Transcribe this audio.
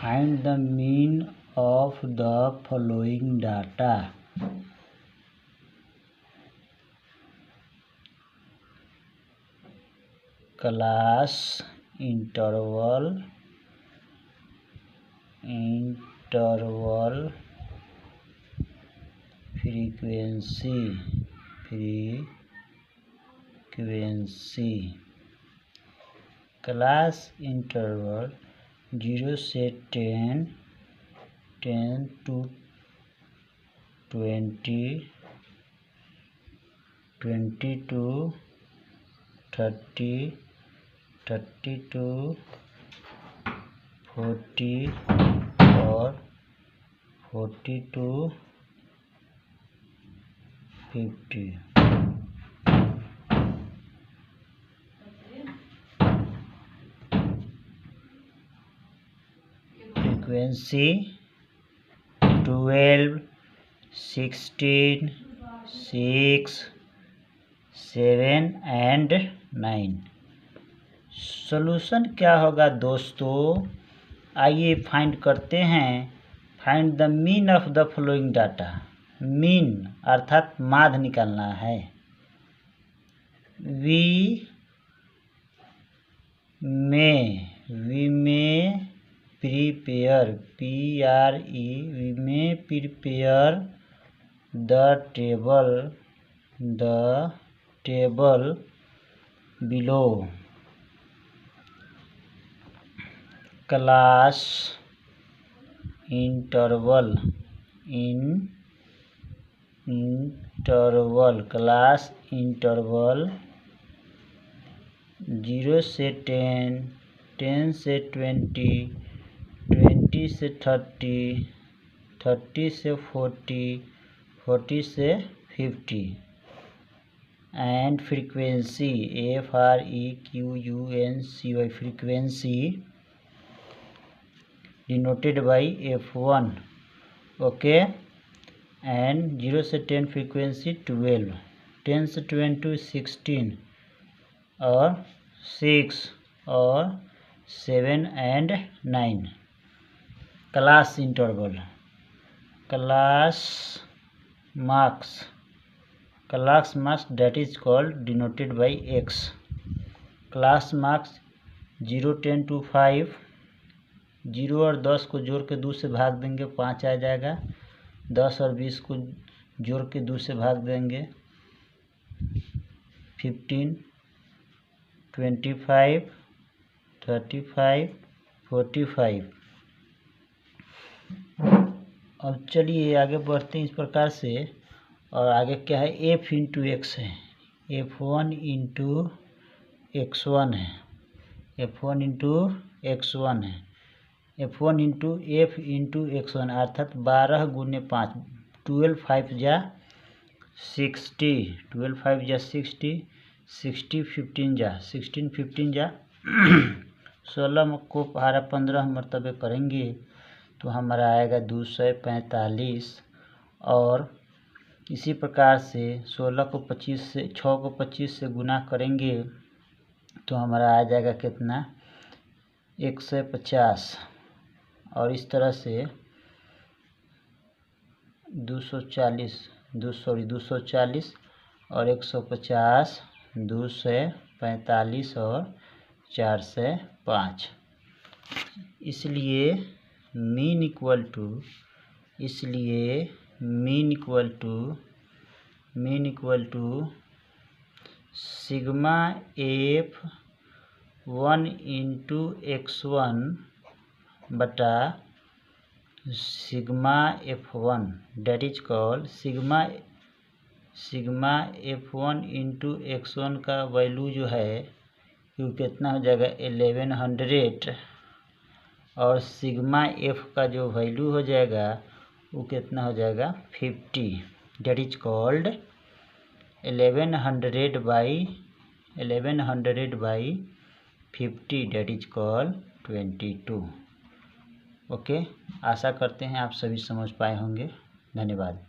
Find the mean of the following data. Class, interval, frequency. Class interval 0 से 10, 10 to 20, 20 to 30, 30 to 40 और 40 to 50. Frequency 12, 16, 6, 7 and 9. Solution क्या होगा दोस्तों? आइए find करते हैं। Find the mean of the following data. Mean अर्थात माध्य निकालना है। वी में prepare we may prepare the table below. Class interval class interval 0 से 10, 10 से 20, 20 से 30, 30 से 40, 40 से 50 and frequency frequency frequency denoted by F1. okay, and 0 से 10 frequency 12, 10 से 20 16 और 6 और 7 and 9. class interval class marks that is called denoted by X. class marks 0 10 to 5, 0 और 10 को जोड़ के 2 से भाग देंगे 5 आ जाएगा। 10 और 20 को जोड़ के 2 से भाग देंगे 15, 25, 35, 45। अब चलिए आगे बढ़ते हैं इस प्रकार से। और आगे क्या है? F इंटू एक्स है, F1 इंटू X1 है, F1 इंटू X1 है, F1 into F into X1 अर्थात 12 गुने 5, 12 5 जा 60, 12 5 जा 60, 60 15 जा 16 15 जा 16 को 15 मरतबे करेंगे तो हमारा आएगा 245। और इसी प्रकार से 16 को 25 से 6 को 25 से गुना करेंगे तो हमारा आ जाएगा कितना? 150। और इस तरह से 240 और 150, 245 और 4 से 5। इसलिए mean equal to sigma F1 into X1 बटा sigma F1 that is called sigma F1 into X1 का वैल्यू जो है वो कितना हो जाएगा? 1100। और सिग्मा F का जो वैल्यू हो जाएगा वो कितना हो जाएगा? 50। That is called 1100 by 50 that is called 22। Okay, आशा करते हैं आप सभी समझ पाए होंगे। धन्यवाद।